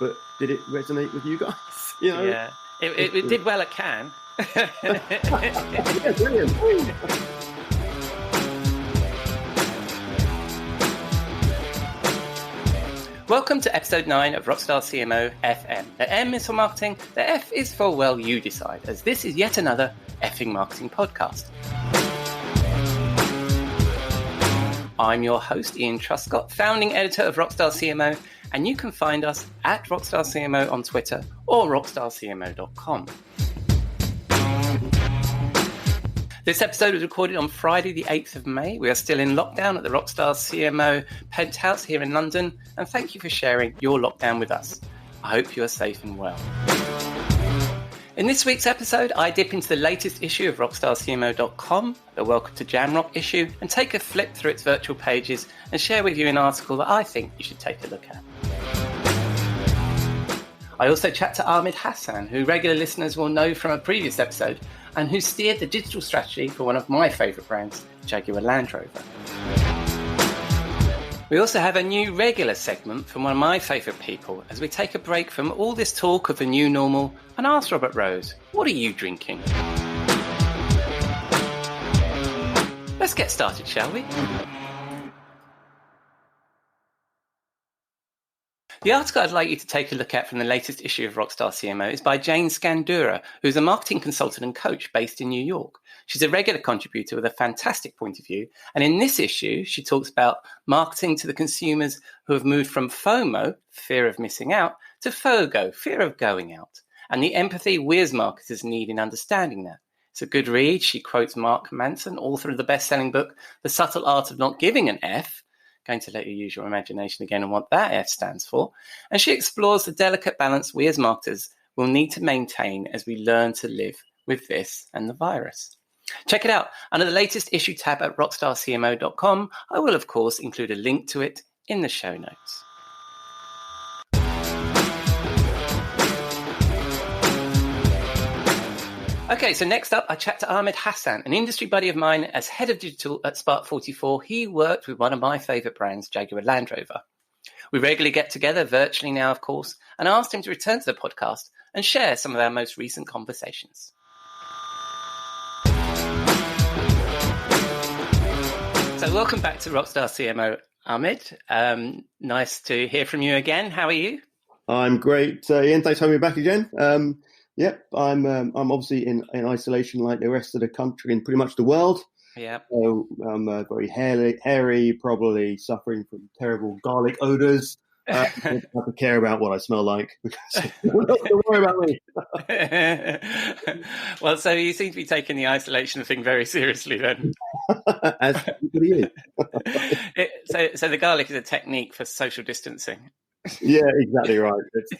but did it resonate with you guys? You know? Yeah, it did well at Cannes. Yeah, brilliant. Welcome to episode 9 of Rockstar CMO FM. The M is for marketing, the F is for, well, you decide, as this is yet another effing marketing podcast. I'm your host, Ian Truscott, founding editor of Rockstar CMO, and you can find us at Rockstar CMO on Twitter or rockstarcmo.com. This episode was recorded on Friday, the 8th of May. We are still in lockdown at the Rockstar CMO penthouse here in London, and thank you for sharing your lockdown with us. I hope you are safe and well. In this week's episode, I dip into the latest issue of rockstarcmo.com, the Welcome to Jamrock issue, and take a flip through its virtual pages and share with you an article that I think you should take a look at. I also chat to Ahmed Hasan, who regular listeners will know from a previous episode, and who steered the digital strategy for one of my favourite brands, Jaguar Land Rover. We also have a new regular segment from one of my favourite people as we take a break from all this talk of the new normal and ask Robert Rose, what are you drinking? Let's get started, shall we? The article I'd like you to take a look at from the latest issue of Rockstar CMO is by Jane Scandura, who's a marketing consultant and coach based in New York. She's a regular contributor with a fantastic point of view. And in this issue, she talks about marketing to the consumers who have moved from FOMO, fear of missing out, to FOGO, fear of going out, and the empathy we as marketers need in understanding that. It's a good read. She quotes Mark Manson, author of the best-selling book, The Subtle Art of Not Giving an F. Going to let you use your imagination again on what that F stands for. And she explores the delicate balance we as marketers will need to maintain as we learn to live with this and the virus. Check it out under the latest issue tab at rockstarcmo.com. I will, of course, include a link to it in the show notes. Okay, so next up, I chat to Ahmed Hasan, an industry buddy of mine. As head of digital at Spark 44, he worked with one of my favourite brands, Jaguar Land Rover. We regularly get together, virtually now, of course, and I asked him to return to the podcast and share some of our most recent conversations. So welcome back to Rockstar CMO, Ahmed. Nice to hear from you again. How are you? I'm great, Ian. Thanks for having me back again. Yep, I'm obviously in isolation like the rest of the country and pretty much the world. Yeah. So I'm very hairy, probably suffering from terrible garlic odors. I don't have to care about what I smell like because don't worry about me. Well, so you seem to be taking the isolation thing very seriously then. As you. So the garlic is a technique for social distancing. Yeah, exactly right. It's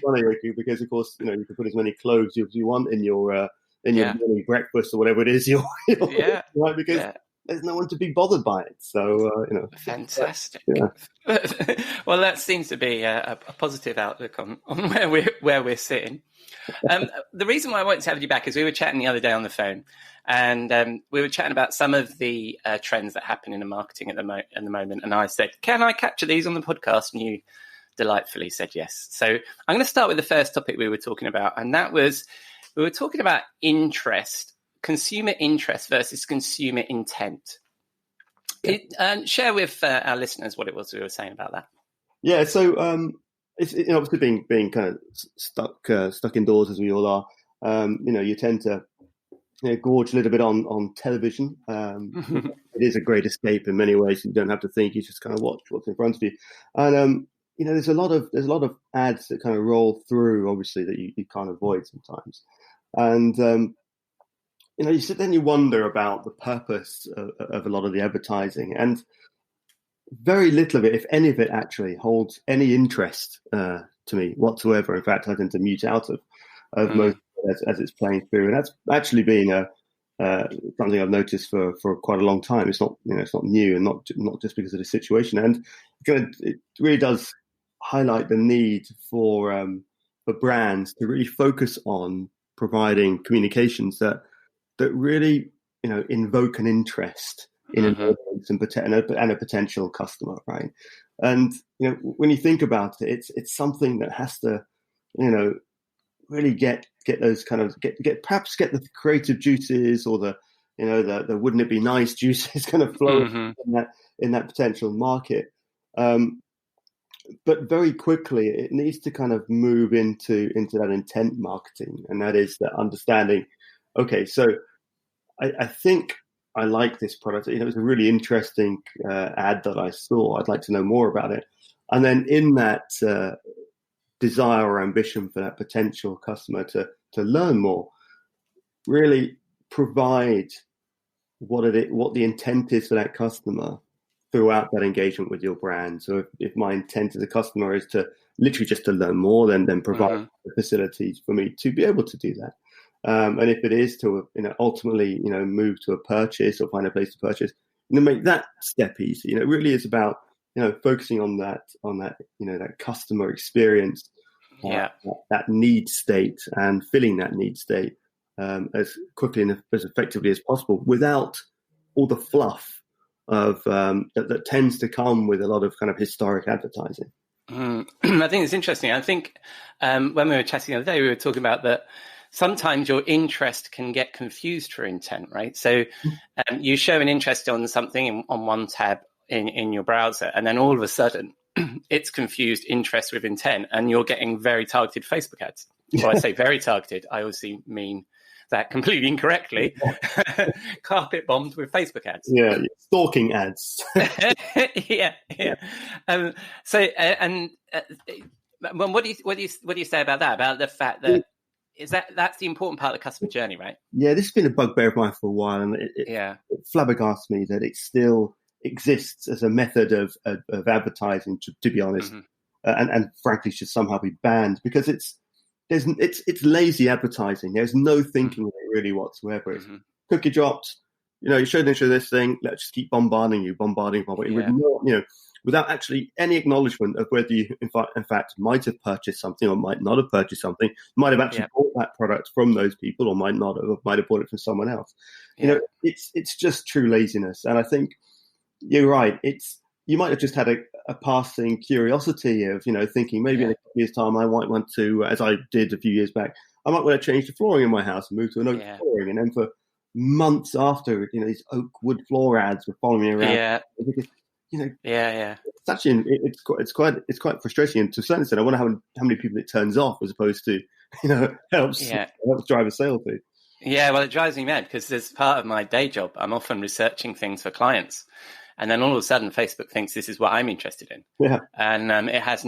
funny, Ricky, because of course you can put as many cloves as you want in your morning breakfast or whatever it is you're right, because there's no one to be bothered by it. So fantastic. Yeah. Well, that seems to be a positive outlook on where we're sitting. The reason why I wanted to have you back is we were chatting the other day on the phone, and we were chatting about some of the trends that happen in the marketing at the moment. And I said, "Can I capture these on the podcast?" And you delightfully said yes. So I'm going to start with the first topic we were talking about, and that was we were talking about consumer interest versus consumer intent. Share with our listeners what it was we were saying about that. Yeah, so it's obviously being kind of stuck indoors as we all are. You tend to gorge a little bit on television. It is a great escape in many ways. You don't have to think; you just kind of watch what's in front of you. And there's a lot of ads that kind of roll through, obviously, that you can't avoid sometimes. And you sit there and you wonder about the purpose of a lot of the advertising, and very little of it, if any of it, actually holds any interest to me whatsoever. In fact, I tend to mute out of most as it's playing through, and that's actually been something I've noticed for quite a long time. It's not new, and not just because of the situation. And it really does highlight the need for brands to really focus on providing communications that really invoke an interest in an audience and a potential customer, right? And when you think about it, it's something that has to really get those kind of get the creative juices, or the wouldn't it be nice juices kind of flow in that potential market. But very quickly, it needs to kind of move into that intent marketing, and that is that understanding. Okay, so I think I like this product. It was a really interesting ad that I saw. I'd like to know more about it. And then in that desire or ambition for that potential customer to learn more, really provide what the intent is for that customer throughout that engagement with your brand. So if my intent as a customer is to literally just to learn more, then provide the facilities for me to be able to do that. And if it is to ultimately move to a purchase or find a place to purchase, make that step easy. It really is about focusing on that that customer experience, that need state, and filling that need state as quickly and as effectively as possible, without all the fluff of that tends to come with a lot of kind of historic advertising. I think it's interesting. I think when we were chatting the other day, we were talking about that sometimes your interest can get confused for intent, right? So you show an interest on something on one tab in your browser, and then all of a sudden it's confused interest with intent, and you're getting very targeted Facebook ads. Well, I say very targeted, I obviously mean that completely incorrectly. Carpet bombed with Facebook ads. Yeah, stalking ads. yeah. What do you say about that? About the fact that that's the important part of the customer journey, right? Yeah, this has been a bugbear of mine for a while, and it flabbergasts me that it still exists as a method of advertising. To be honest, and frankly, should somehow be banned, because it's lazy advertising. There's no thinking of it really whatsoever. It's cookie dropped. You showed this thing. Let's just keep bombarding you. Without actually any acknowledgement of whether you, in fact, might have purchased something or might not have purchased something. Might have actually bought that product from those people, or might not have. Might have bought it from someone else. It's just true laziness. And I think you're right. You might have just had a passing curiosity of, thinking maybe in a couple of years' time I might want to, as I did a few years back, I might want to change the flooring in my house and move to an oak flooring. And then for months after, these oak wood floor ads were following me around. It's actually it's quite frustrating, and to a certain extent, I wonder how many people it turns off, as opposed to helps drive a sale to. Yeah, well, it drives me mad, because as part of my day job, I'm often researching things for clients. And then all of a sudden, Facebook thinks this is what I'm interested in. Yeah. And it has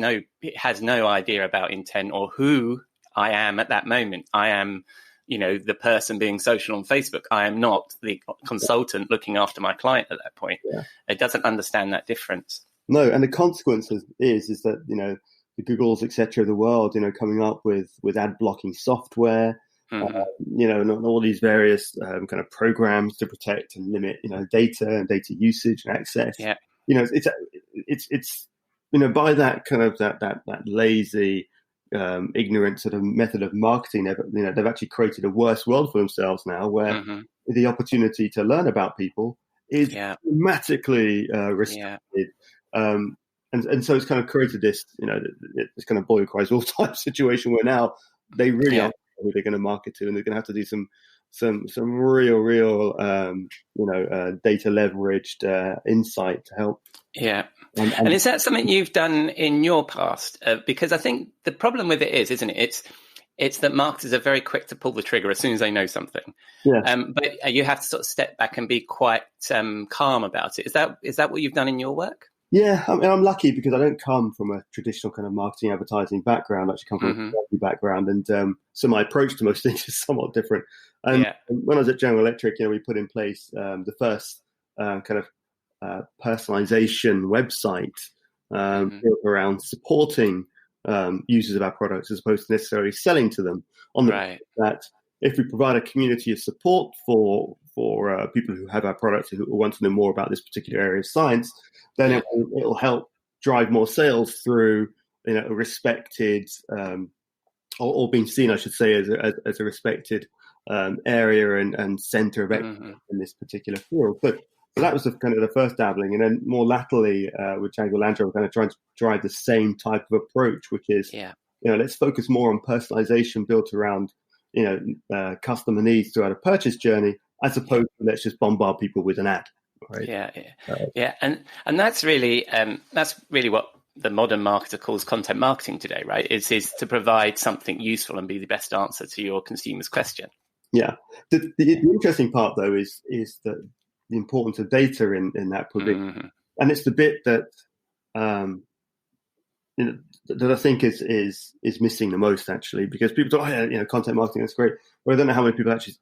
no idea about intent or who I am at that moment. I am, the person being social on Facebook. I am not the consultant looking after my client at that point. Yeah. It doesn't understand that difference. No, and the consequence is that, the Googles, et cetera, of the world, coming up with ad blocking software, and all these various kind of programs to protect and limit, data and data usage and access. Yeah. It's by that kind of that lazy, ignorant sort of method of marketing, they've actually created a worse world for themselves now, where the opportunity to learn about people is dramatically restricted. And so it's kind of created this, this kind of boy who cries wolf type situation, where now they really are who they're going to market to, and they're going to have to do some real data leveraged insight to help. Yeah. And is that something you've done in your past? Because I think the problem with it isn't it? It's that marketers are very quick to pull the trigger as soon as they know something. Yeah. But you have to sort of step back and be quite calm about it. Is that what you've done in your work? Yeah, I mean, I'm lucky because I don't come from a traditional kind of marketing advertising background. I actually come from a strategy background, and so my approach to most things is somewhat different. And when I was at General Electric, we put in place the first kind of personalization website built around supporting users of our products, as opposed to necessarily selling to them. On the that, if we provide a community of support for people who have our products, who want to know more about this particular area of science, then it will help drive more sales through a respected or being seen, I should say, as a respected area and center of excellence in this particular field. But So that was kind of the first dabbling, and then more latterly with Django Landry, we're kind of trying to drive the same type of approach, which is, let's focus more on personalization built around, customer needs throughout a purchase journey, as opposed to let's just bombard people with an ad. Right? And that's really what the modern marketer calls content marketing today, right? Is to provide something useful and be the best answer to your consumer's question. Yeah. The interesting part, though, is that the importance of data in that provision, and it's the bit that that I think is missing the most, actually, because people talk, content marketing, that's great, but I don't know how many people actually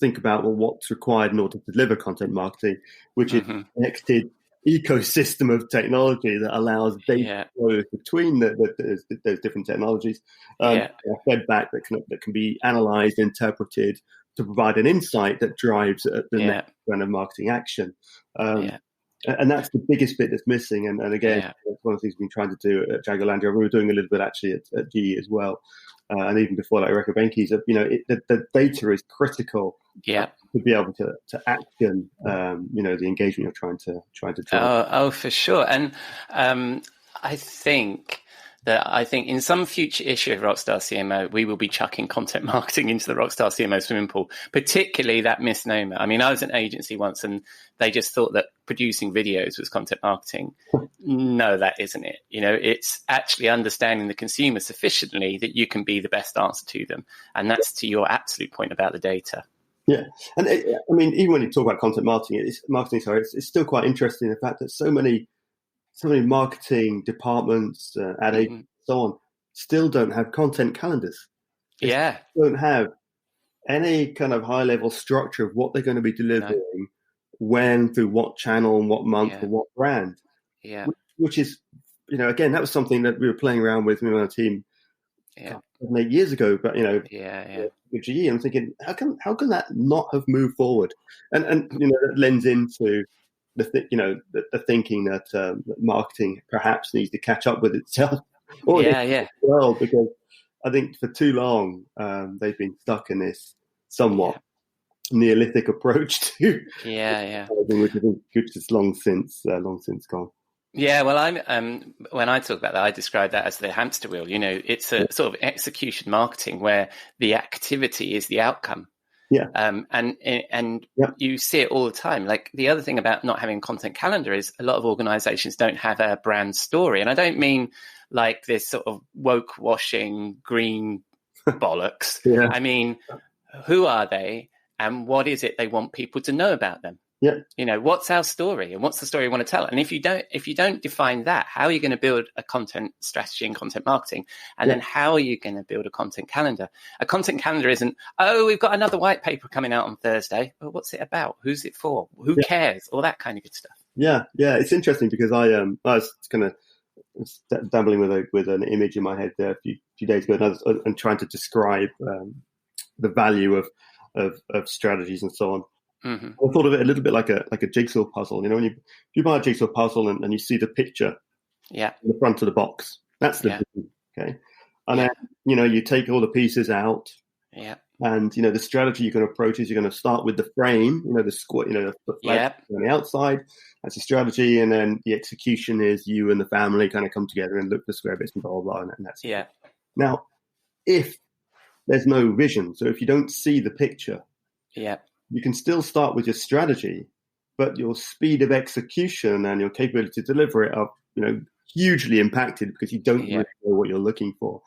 think about what's required in order to deliver content marketing, which is a connected ecosystem of technology that allows data flow between those different technologies, fed back that can be analyzed, interpreted to provide an insight that drives the next kind of marketing action. And that's the biggest bit that's missing. And again, that's one of the things we've been trying to do at Django Landry. We were doing a little bit actually at GE as well. And even before that, Eureka Benke's, the data is critical to be able to action, the engagement you're trying to drive. Oh, for sure. And I think in some future issue of Rockstar CMO, we will be chucking content marketing into the Rockstar CMO swimming pool, particularly that misnomer. I mean, I was an agency once and they just thought that producing videos was content marketing. No, that isn't it. It's actually understanding the consumer sufficiently that you can be the best answer to them. And that's to your absolute point about the data. Yeah. And even when you talk about content marketing, it's still quite interesting, the fact that so many marketing departments, ad agents, so on, still don't have content calendars. They don't have any kind of high-level structure of what they're going to be delivering, when, through what channel, and what month, or what brand. Yeah. Which is, again, that was something that we were playing around with on our team 8 years ago. But with GE, I'm thinking, how can that not have moved forward? And that lends into the thinking that marketing perhaps needs to catch up with itself. Well, because I think for too long they've been stuck in this somewhat Neolithic approach to which is long since gone. Yeah, well, when I talk about that, I describe that as the hamster wheel. It's a sort of execution marketing where the activity is the outcome. Yeah. And you see it all the time. Like, the other thing about not having a content calendar is a lot of organizations don't have a brand story. And I don't mean like this sort of woke washing green bollocks. I mean, who are they and what is it they want people to know about them? What's our story and what's the story we want to tell? And if you don't define that, how are you going to build a content strategy and content marketing? And then how are you going to build a content calendar? A content calendar isn't, we've got another white paper coming out on Thursday. Well, what's it about? Who's it for? Who cares? All that kind of good stuff. Yeah. It's interesting because I was kind of dabbling with an image in my head there a few days ago, and trying to describe the value of strategies and so on. I thought of it a little bit like a jigsaw puzzle. When you buy a jigsaw puzzle and you see the picture in the front of the box, that's the vision, okay? And then, you take all the pieces out. And, the strategy you're going to approach is you're going to start with the frame, the square, the flag on the outside. That's the strategy. And then the execution is you and the family kind of come together and look for square bits and blah, blah, blah. And that's it. Now, if there's no vision, so if you don't see the picture, you can still start with your strategy, but your speed of execution and your capability to deliver it are, hugely impacted because you don't really know what you're looking for.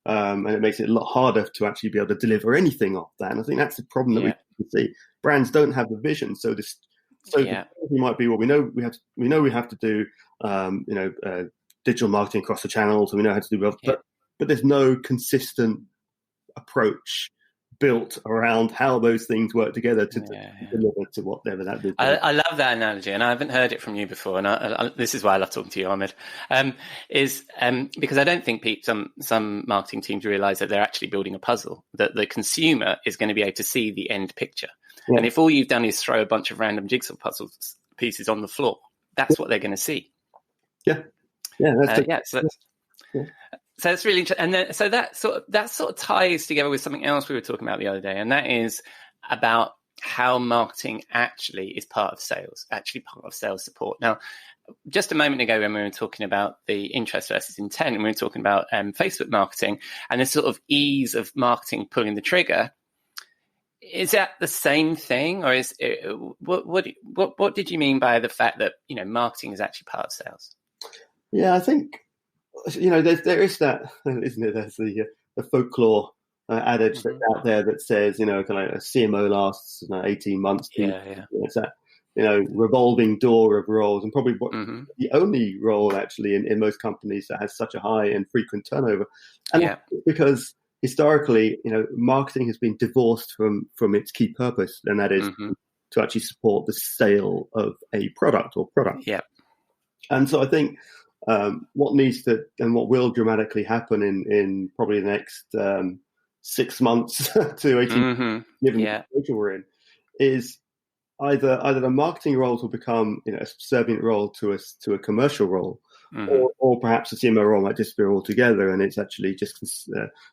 And it makes it a lot harder to actually be able to deliver anything off that. And I think that's the problem that we can see. Brands don't have the vision. So the might be, well, we know we have to do, digital marketing across the channels, and we know how to do but there's no consistent approach built around how those things work together to deliver to whatever that is. I love that analogy, and I haven't heard it from you before. And this is why I love talking to you, Ahmed, because I don't think some marketing teams realize that they're actually building a puzzle, that the consumer is going to be able to see the end picture. And if all you've done is throw a bunch of random jigsaw puzzle pieces on the floor, that's what they're going to see. So it's really interesting. And then, so that sort of ties together with something else we were talking about the other day, and that is about how marketing actually is part of sales, actually part of sales support. Now, just a moment ago when we were talking about the interest versus intent, and we were talking about Facebook marketing and the sort of ease of marketing pulling the trigger, is that the same thing, or is it, what did you mean by the fact that marketing is actually part of sales? Yeah, I think there is that, isn't it? There's the folklore adage that's out there that says kind of a CMO lasts 18 months. It's that revolving door of roles, and probably the only role actually in most companies that has such a high and frequent turnover, and because historically, marketing has been divorced from its key purpose, and that is to actually support the sale of a product or product. Yeah. And so I think what needs to and what will dramatically happen in probably the next 6 months to 18 months, given the situation we're in, is either the marketing roles will become a subservient role to a commercial role, or perhaps the CMO role might disappear altogether, and it's actually just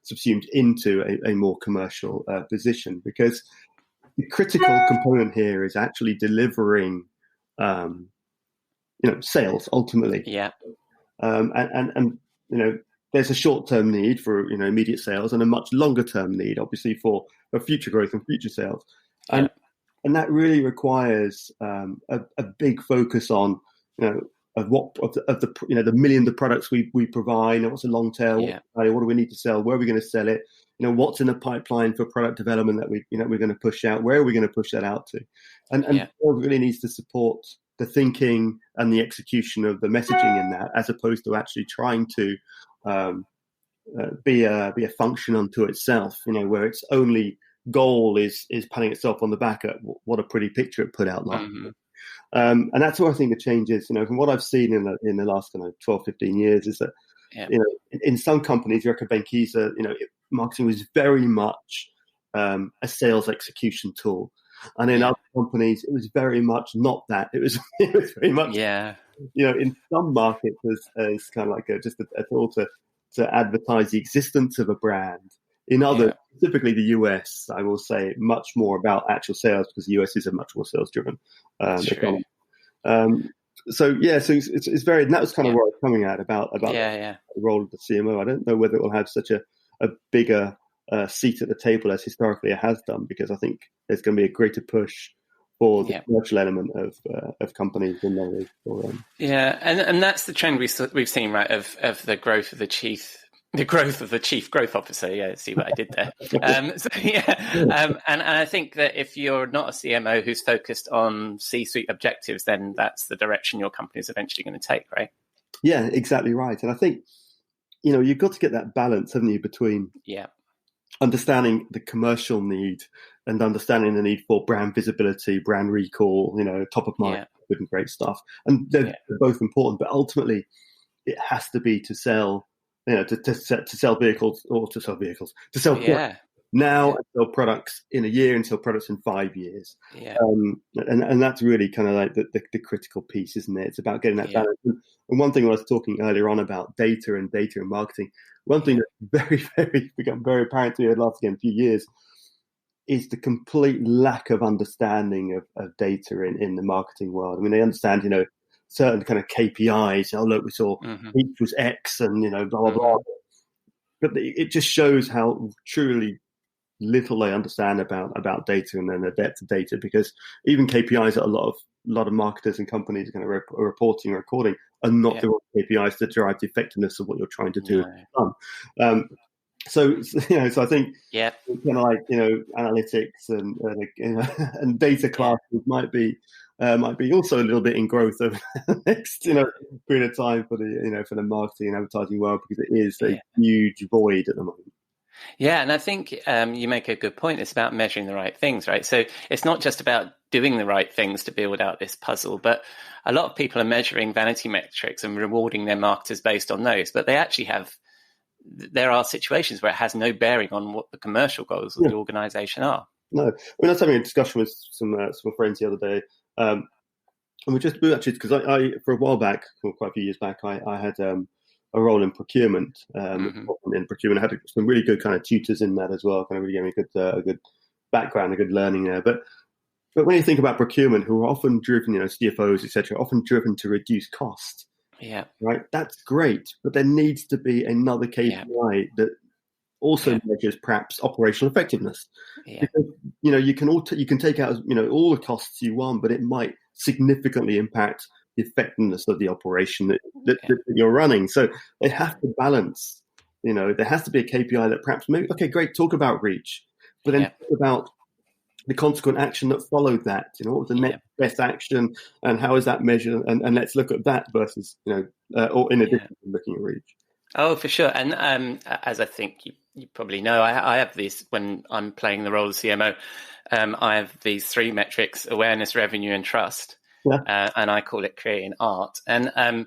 subsumed into a more commercial position, because the critical component here is actually delivering sales ultimately. And there's a short-term need for immediate sales, and a much longer-term need, obviously, for future growth and future sales. And that really requires a big focus on the millions of products we provide. What's the long tail? What do we need to sell? Where are we going to sell it? What's in the pipeline for product development that we're going to push out? Where are we going to push that out to? And it really needs to support the thinking and the execution of the messaging in that, as opposed to actually trying to be a function unto itself. Where its only goal is patting itself on the back at what a pretty picture it put out last year. And that's what I think the change is. From what I've seen in the last 12, 15 years, is that in some companies, Rekha Benki's, marketing was very much a sales execution tool, and in other companies, it was very much not that. It was very much in some markets as kind of like just a tool to advertise the existence of a brand. In other, specifically the US, I will say much more about actual sales, because the US is a much more sales-driven economy. So it's very, and that was kind of where I was coming at about the role of the CMO. I don't know whether it will have such a bigger seat at the table as historically it has done, because I think there's going to be a greater push for the commercial element of companies than there is for and that's the trend we've seen, right, of the growth of the chief growth officer. See what I did there. And I think that if you're not a CMO who's focused on C-suite objectives, then that's the direction your company is eventually going to take, right? Yeah, exactly right. And I think you've got to get that balance, haven't you, between understanding the commercial need and understanding the need for brand visibility, brand recall, top of mind, good and great stuff. And they're both important, but ultimately it has to be to sell, to sell vehicles, or to sell products now, and sell products in a year, and sell products in 5 years. And that's really kind of like the critical piece, isn't it? It's about getting that balance. And one thing I was talking earlier on about data and marketing, one thing that's very, very become very apparent to me over the last few years is the complete lack of understanding of data in the marketing world. I mean, they understand, certain kind of KPIs. Oh, look, we saw each was X, and blah blah blah. But it just shows how truly little they understand about data, and then the depth of data. Because even KPIs that a lot of marketers and companies are kind of reporting or recording are not the right KPIs to drive the effectiveness of what you're trying to do. So I think kind of like analytics and data classes might be also a little bit in growth over the next period of time for the marketing and advertising world, because it is a huge void at the moment. Yeah, and I think you make a good point. It's about measuring the right things, right? So it's not just about doing the right things to build out this puzzle, but a lot of people are measuring vanity metrics and rewarding their marketers based on those. But there are situations where it has no bearing on what the commercial goals of the organisation are. No, I was having a discussion with some friends the other day, and we actually, because I for a while back, quite a few years back, I had a role in procurement. In procurement, I had some really good kind of tutors in that as well. Kind of really gave me a good background, a good learning there. But But when you think about procurement, who are often driven, CFOs, etc., often driven to reduce cost, Yeah. right? That's great, but there needs to be another KPI that also measures perhaps operational effectiveness. Yeah. Because you can take out all the costs you want, but it might significantly impact the effectiveness of the operation that you're running. So they have to balance. There has to be a KPI that perhaps maybe, okay, great, talk about reach, but then talk about the consequent action that followed that. What was the next best action, and how is that measured? And let's look at that versus or in addition to looking at reach. Oh, for sure. And as I think you probably know, I have these when I'm playing the role of CMO. I have these 3 metrics: awareness, revenue, and trust. And I call it creating art. And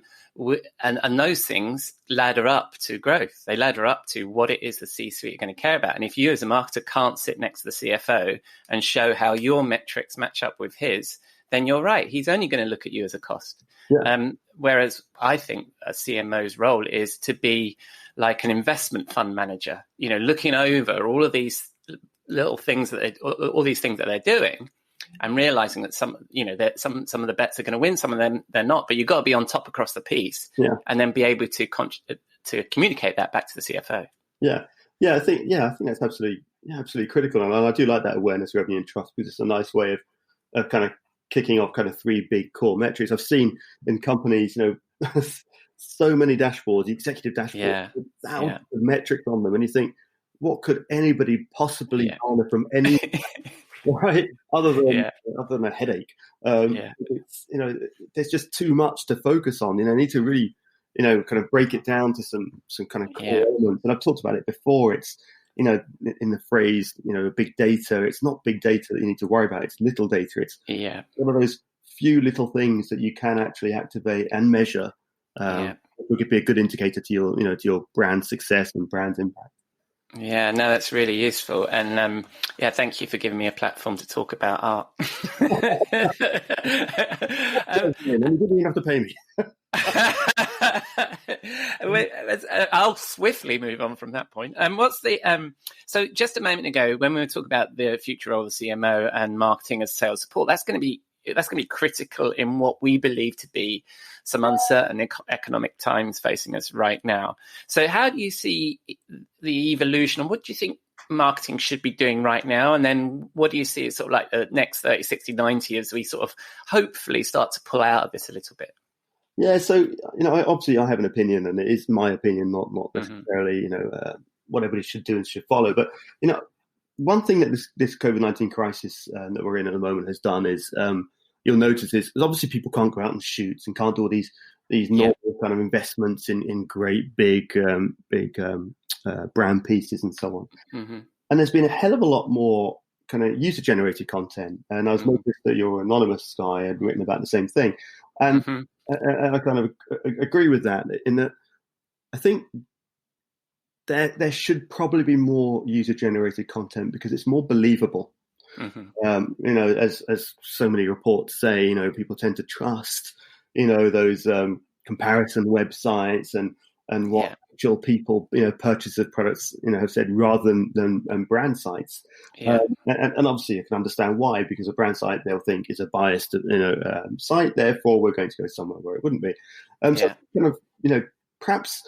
those things ladder up to growth. They ladder up to what it is the C-suite are going to care about. And if you as a marketer can't sit next to the CFO and show how your metrics match up with his, then you're right. He's only going to look at you as a cost. Whereas I think a CMO's role is to be like an investment fund manager, looking over all of these little things all these things that they're doing, and realizing that some of the bets are going to win, some of them they're not. But you've got to be on top across the piece, and then be able to communicate that back to the CFO. I think that's absolutely critical, and I do like that awareness, revenue, and trust, because it's a nice way of kind of kicking off kind of 3 big core metrics. I've seen in companies, so many dashboards, executive dashboards, with thousands of metrics on them, and you think, what could anybody possibly garner from any right other than a headache? It's, there's just too much to focus on. I need to really kind of break it down to some kind of core elements. And I've talked about it before. It's in the phrase big data. It's not big data that you need to worry about. It's little data. It's one of those few little things that you can actually activate and measure. It could be a good indicator to your brand success and brand impact. Yeah, no, that's really useful. And thank you for giving me a platform to talk about art. You didn't have to pay me. I'll swiftly move on from that point. So just a moment ago, when we were talking about the future role of the CMO and marketing as sales support, that's going to be critical in what we believe to be some uncertain economic times facing us right now. So how do you see the evolution, and what do you think marketing should be doing right now? And then what do you see as sort of like the next 30, 60, 90 as we sort of hopefully start to pull out of this a little bit? Yeah, so, obviously I have an opinion, and it is my opinion, not necessarily, what everybody should do and should follow. But, one thing that this COVID-19 crisis that we're in at the moment has done is you'll notice is obviously people can't go out and shoot and can't do all these normal kind of investments in great big brand pieces and so on. Mm-hmm. And there's been a hell of a lot more kind of user-generated content. And I was noticed that your anonymous guy had written about the same thing. And I kind of agree with that, in that I think there should probably be more user-generated content because it's more believable. As so many reports say, people tend to trust, those comparison websites and what actual people, purchasers of products, have said, rather than brand sites. And obviously you can understand why, because a brand site they'll think is a biased, site. Therefore, we're going to go somewhere where it wouldn't be. So kind of, perhaps,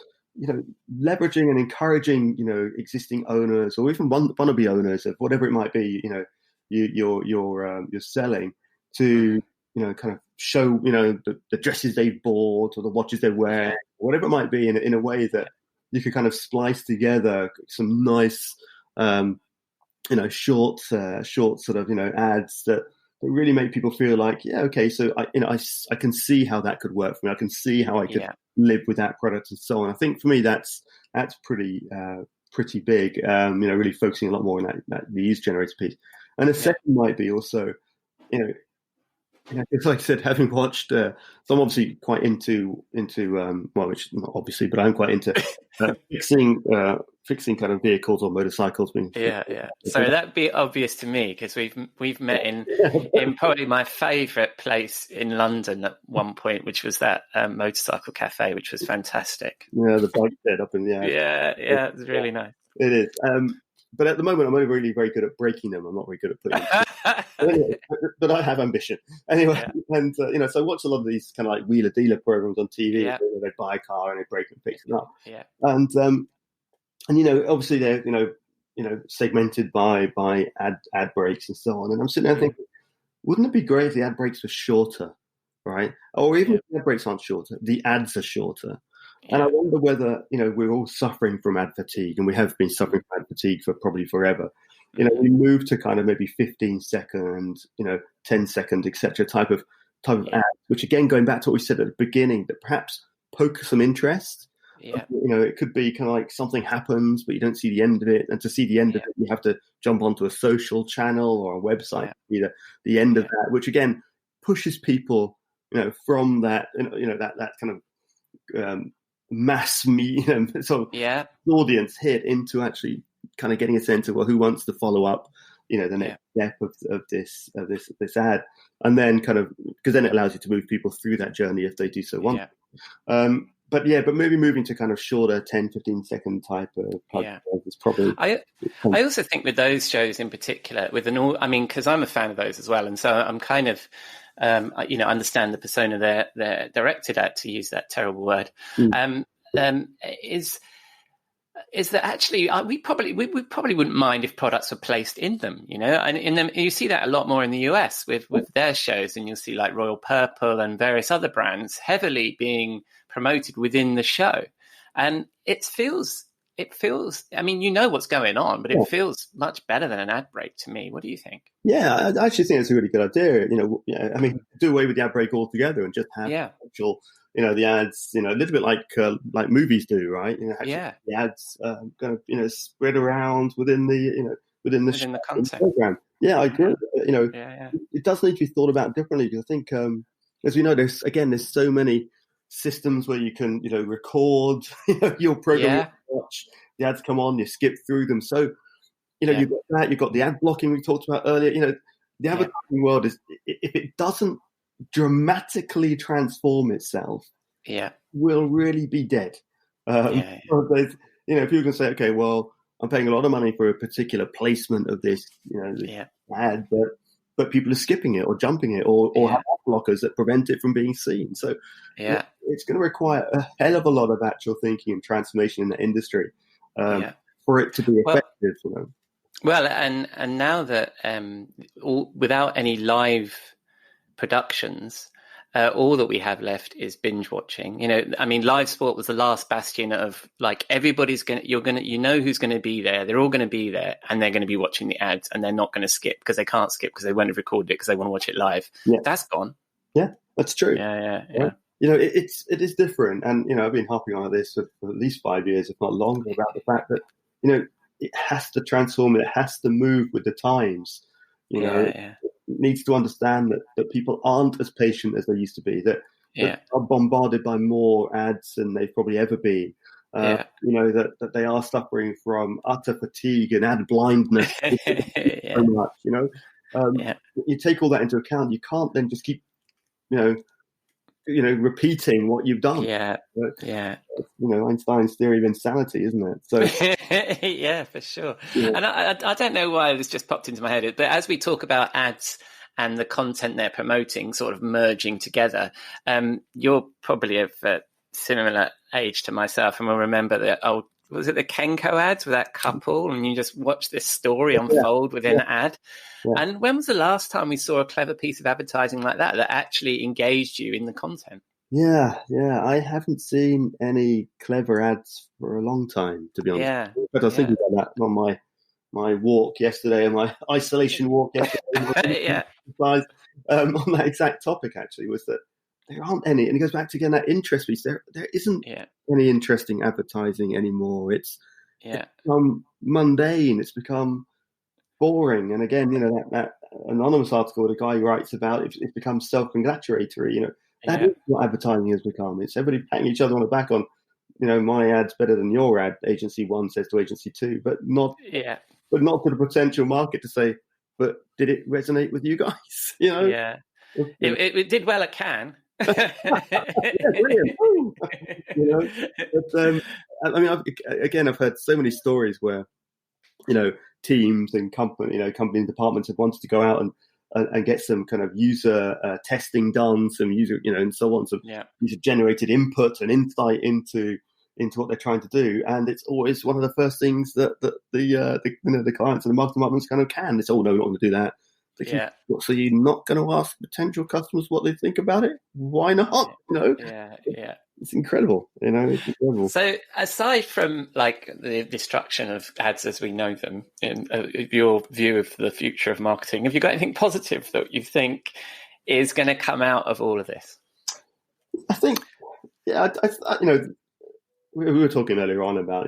leveraging and encouraging, existing owners or even wannabe owners of whatever it might be, you're selling to, kind of show, the dresses they've bought or the watches they wear, whatever it might be, in a way that you could kind of splice together some nice, short sort of, ads that really make people feel like, so I can see how that could work for me. I can see how I could live with that product and so on. I think for me, that's pretty big, really focusing a lot more on that the user generated piece. And the second might be also, it's like I said, having watched, so I'm obviously quite into which not obviously, but I'm quite into fixing kind of vehicles or motorcycles. So that'd be obvious to me because we've met in probably my favourite place in London at one point, which was that motorcycle cafe, which was fantastic. Yeah, the bike shed up in the air. Yeah, it was really nice. It is. but at the moment, I'm only really very good at breaking them. I'm not very good at putting them. Anyway, but I have ambition. Anyway, and so I watch a lot of these kind of like wheeler dealer programs on TV. Yeah. Where they buy a car and they break it and fix it up. Yeah. And obviously they're segmented by ad breaks and so on. And I'm sitting there thinking, wouldn't it be great if the ad breaks were shorter, right? Or even if the ad breaks aren't shorter, the ads are shorter. Yeah. And I wonder whether, we're all suffering from ad fatigue, and we have been suffering from ad fatigue for probably forever. We move to kind of maybe 15 second, 10 second, etc. type of ads, which again, going back to what we said at the beginning, that perhaps poke some interest. Yeah. It could be kind of like something happens, but you don't see the end of it. And to see the end of it, you have to jump onto a social channel or a website to see the end of that, which again pushes people, from that, that kind of mass sort of audience hit into actually kind of getting a sense of, well, who wants to follow up, the next step of this ad, and then kind of, because then it allows you to move people through that journey if they do so want. But maybe moving to kind of shorter 10, 15 second type of is probably. I also think with those shows in particular, because I'm a fan of those as well, and so I'm kind of, understand the persona they're directed at, to use that terrible word. Is that actually we probably wouldn't mind if products were placed in them, and in them you see that a lot more in the US with their shows, and you'll see like Royal Purple and various other brands heavily being promoted within the show, and it feels. I mean, what's going on, but it feels much better than an ad break to me. What do you think? Yeah, I actually think it's a really good idea. I mean, do away with the ad break altogether and just have actual. The ads, a little bit like movies do, right? The ads kind of, spread around within the content program. Yeah, I agree. It does need to be thought about differently, because I think, as we know, there's so many systems where you can, record your program, watch the ads come on, you skip through them. So, you've got that, you've got the ad blocking we talked about earlier. The advertising world is, if it doesn't dramatically transform itself, will really be dead. There's, people can say, okay, well, I'm paying a lot of money for a particular placement of this, ad, but people are skipping it or jumping it or have ad blockers that prevent it from being seen. So it's going to require a hell of a lot of actual thinking and transformation in the industry for it to be effective. Well, and now that without any live productions, all that we have left is binge watching. Live sport was the last bastion of like, everybody's who's going to be there. They're all going to be there, and they're going to be watching the ads, and they're not going to skip, because they can't skip because they won't have recorded it because they want to watch it live. That's gone. Yeah, that's true. Yeah. It is different, and I've been harping on this for at least 5 years, if not longer, about the fact that it has to transform. It has to move with the times. It needs to understand that people aren't as patient as they used to be. That are bombarded by more ads than they've probably ever been. That they are suffering from utter fatigue and ad blindness so much. You take all that into account. You can't then just keep, repeating what you've done. Einstein's theory of insanity, isn't it? So yeah, for sure. And I don't know why this just popped into my head, but as we talk about ads and the content they're promoting sort of merging together, you're probably of a similar age to myself, and will remember the was it the Kenko ads with that couple, and you just watch this story unfold within an ad. And when was the last time we saw a clever piece of advertising like that actually engaged you in the content? I haven't seen any clever ads for a long time, to be honest. But I was thinking about that on my walk yesterday, and my isolation walk yesterday. On that exact topic, actually, was that there aren't any, and it goes back to, again, that interest piece. There isn't any interesting advertising anymore. It's become mundane. It's become boring. And again, that anonymous article, the guy who writes about it, it's become self-congratulatory. That is what advertising has become. It's everybody patting each other on the back on, my ad's better than your ad, agency one says to agency two, but not to the potential market to say, but did it resonate with you guys? It did well at Cannes. Brilliant. But I've heard so many stories where teams and company and departments have wanted to go out and get some kind of user testing done, some user, and so on, some user generated input and insight into what they're trying to do. And it's always one of the first things that the clients and the marketing departments kind of can. It's, oh, no, we're not going to do that. So you're not going to ask potential customers what they think about it? Why not? It's incredible. It's incredible. So aside from like the destruction of ads as we know them, in your view of the future of marketing, have you got anything positive that you think is going to come out of all of this? I think, we were talking earlier on about,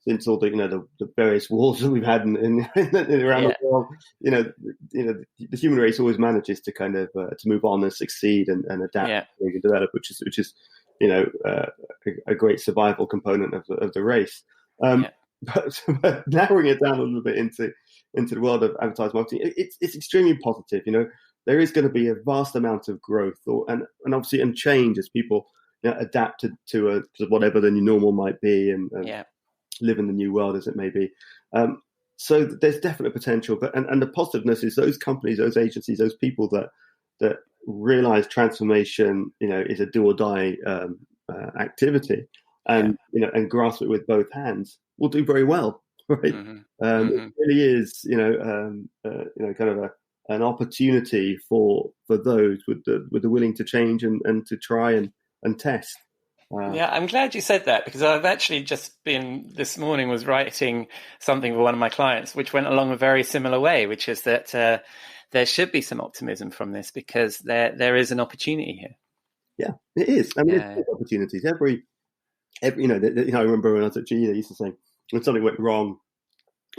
since all the various wars that we've had in around the world, the human race always manages to kind of to move on and succeed and adapt and develop, which is a great survival component of the race. But narrowing it down a little bit into the world of advertising marketing, it's extremely positive. There is going to be a vast amount of growth and obviously and change as people adapt to whatever the new normal might be and live in the new world as it may be. So there's definite potential, but and the positiveness is those companies, those agencies, those people that realize transformation, is a do or die activity, and and grasp it with both hands, will do very well, right? It really is, kind of an opportunity for those with the willing to change and to try and test. I'm glad you said that, because I've actually just been this morning was writing something for one of my clients which went along a very similar way, which is that there should be some optimism from this, because there is an opportunity here. Yeah, it is. I mean, there's opportunities. Every I remember when I was at GE, they used to say when something went wrong,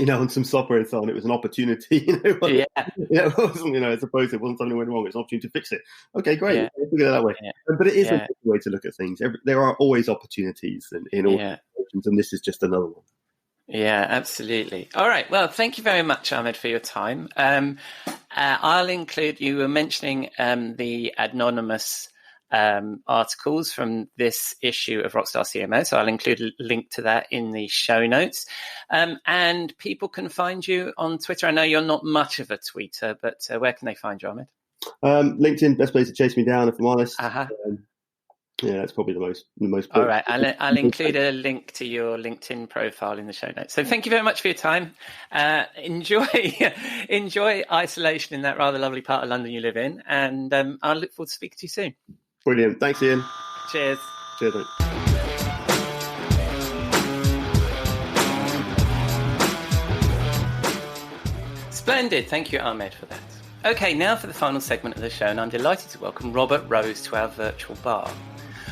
on some software and so on, it was an opportunity. It wasn't, as opposed to it wasn't something went wrong, it's an opportunity to fix it. Okay, great. Look at it that way. But it is a good way to look at things. There are always opportunities in all situations, and this is just another one. Yeah, absolutely. All right. Well, thank you very much, Ahmed, for your time. I'll include, you were mentioning the anonymous articles from this issue of Rockstar CMO. So I'll include a link to that in the show notes. And people can find you on Twitter. I know you're not much of a tweeter, but where can they find you, Ahmed? LinkedIn, best place to chase me down, if I'm honest. That's probably the most. All right, I'll include a link to your LinkedIn profile in the show notes. So thank you very much for your time. Enjoy isolation in that rather lovely part of London you live in, and I'll look forward to speaking to you soon. Brilliant. Thanks, Ian. Cheers. Cheers, mate. Splendid. Thank you, Ahmed, for that. Okay, now for the final segment of the show, and I'm delighted to welcome Robert Rose to our virtual bar.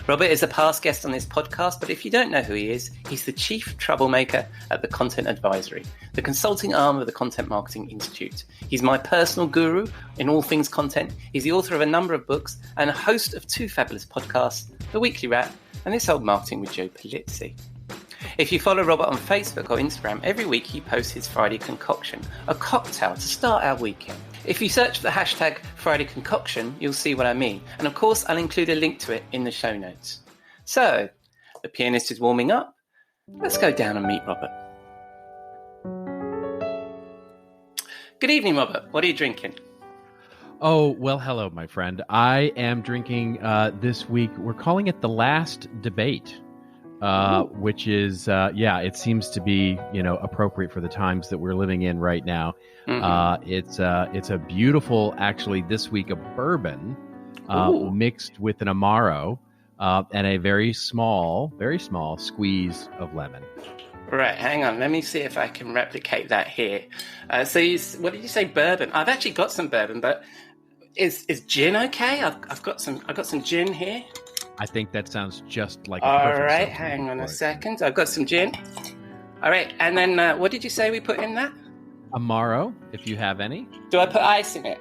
Robert is a past guest on this podcast, but if you don't know who he is, he's the chief troublemaker at the Content Advisory, the consulting arm of the Content Marketing Institute. He's my personal guru in all things content. He's the author of a number of books and a host of two fabulous podcasts, The Weekly Wrap and This Old Marketing with Joe Pulizzi. If you follow Robert on Facebook or Instagram, every week he posts his Friday Concoction, a cocktail to start our weekend. If you search for the hashtag Friday Concoction, you'll see what I mean. And of course, I'll include a link to it in the show notes. So, the pianist is warming up. Let's go down and meet Robert. Good evening, Robert. What are you drinking? Oh, well, hello, my friend. I am drinking this week, we're calling it The Last Debate. Which is, it seems to be, appropriate for the times that we're living in right now. It's a beautiful, actually, this week, a bourbon mixed with an Amaro and a very small squeeze of lemon. Right, hang on. Let me see if I can replicate that here. So, what did you say, bourbon? I've actually got some bourbon, but is gin okay? I've got some gin here. I think that sounds just like all right, hang on a second. I've got some gin. All right, and then what did you say we put in that? Amaro, if you have any. Do I put ice in it?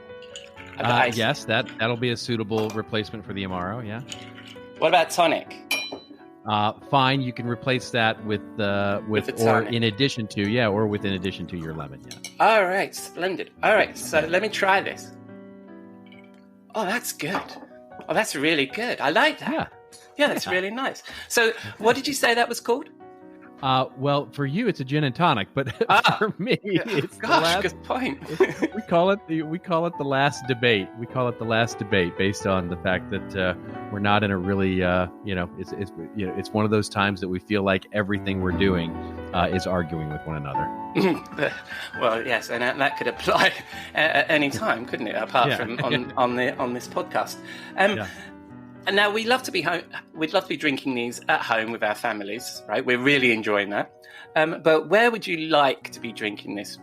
Ice. Yes, that'll be a suitable replacement for the Amaro, yeah. What about tonic? Fine, you can replace that with or in addition to your lemon, yeah. All right, splendid. All right, so let me try this. Oh, that's good. Oh, that's really good. I like that. Yeah, that's really nice. So what did you say that was called? Well, for you, it's a gin and tonic, but for me, it's good point. we call it the last debate. We call it the last debate based on the fact that we're not in a really, it's one of those times that we feel like everything we're doing is arguing with one another. Well, yes, and that could apply at any time, couldn't it? Apart from on this podcast. And now we'd love to be home. We'd love to be drinking these at home with our families, right? We're really enjoying that. But where would you like to be drinking this?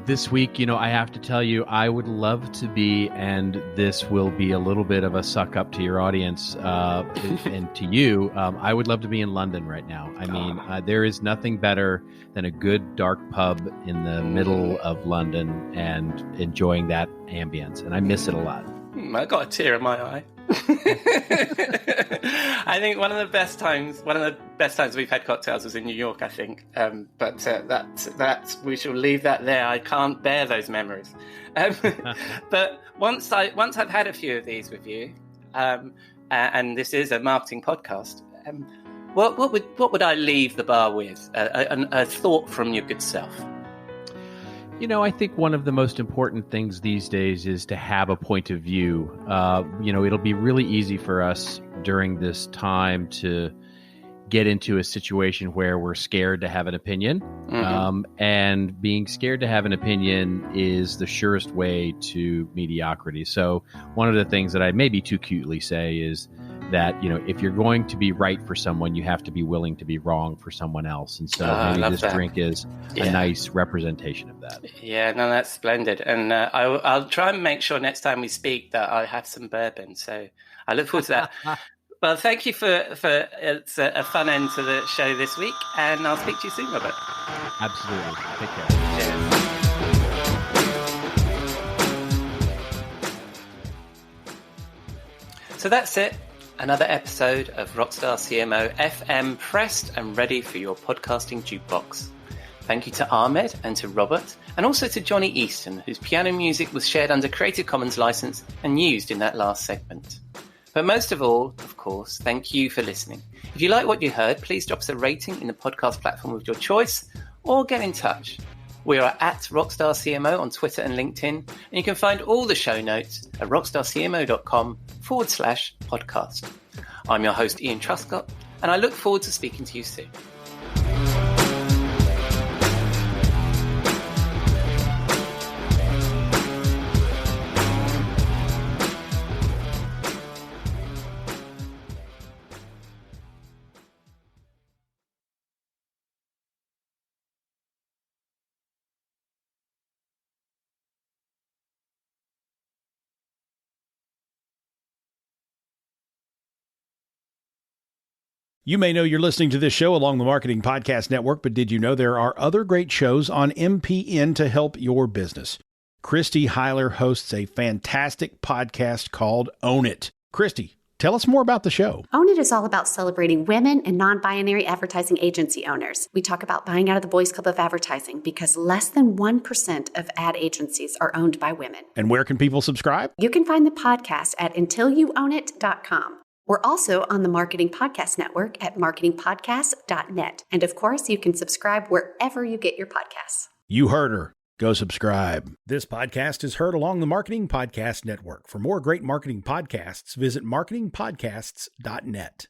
This week, I have to tell you, I would love to be, and this will be a little bit of a suck up to your audience and to you. I would love to be in London right now. I mean, there is nothing better than a good dark pub in the middle of London and enjoying that ambience, and I miss it a lot. I got a tear in my eye. I think one of the best times we've had cocktails was in New York, I think. But that we shall leave that there. I can't bear those memories. But once I've had a few of these with you, and this is a marketing podcast, what would I leave the bar with? A thought from your good self. I think one of the most important things these days is to have a point of view. It'll be really easy for us during this time to get into a situation where we're scared to have an opinion. Mm-hmm. And being scared to have an opinion is the surest way to mediocrity. So one of the things that I maybe too cutely say is that, if you're going to be right for someone, you have to be willing to be wrong for someone else. And so maybe this drink is a nice representation of that. Yeah, no, that's splendid. And I'll try and make sure next time we speak that I have some bourbon. So I look forward to that. Well, thank you for it's a fun end to the show this week. And I'll speak to you soon, Robert. Absolutely. Take care. Cheers. So that's it. Another episode of Rockstar CMO FM pressed and ready for your podcasting jukebox. Thank you to Ahmed and to Robert, and also to Johnny Easton, whose piano music was shared under Creative Commons license and used in that last segment. But most of all, of course, thank you for listening. If you like what you heard, please drop us a rating in the podcast platform of your choice, or get in touch. We are at Rockstar CMO on Twitter and LinkedIn, and you can find all the show notes at rockstarcmo.com/podcast. I'm your host, Ian Truscott, and I look forward to speaking to you soon. You may know you're listening to this show along the Marketing Podcast Network, but did you know there are other great shows on MPN to help your business? Christy Heiler hosts a fantastic podcast called Own It. Christy, tell us more about the show. Own It is all about celebrating women and non-binary advertising agency owners. We talk about buying out of the Boys Club of Advertising because less than 1% of ad agencies are owned by women. And where can people subscribe? You can find the podcast at untilyouownit.com. We're also on the Marketing Podcast Network at marketingpodcast.net. And of course, you can subscribe wherever you get your podcasts. You heard her. Go subscribe. This podcast is heard along the Marketing Podcast Network. For more great marketing podcasts, visit marketingpodcasts.net.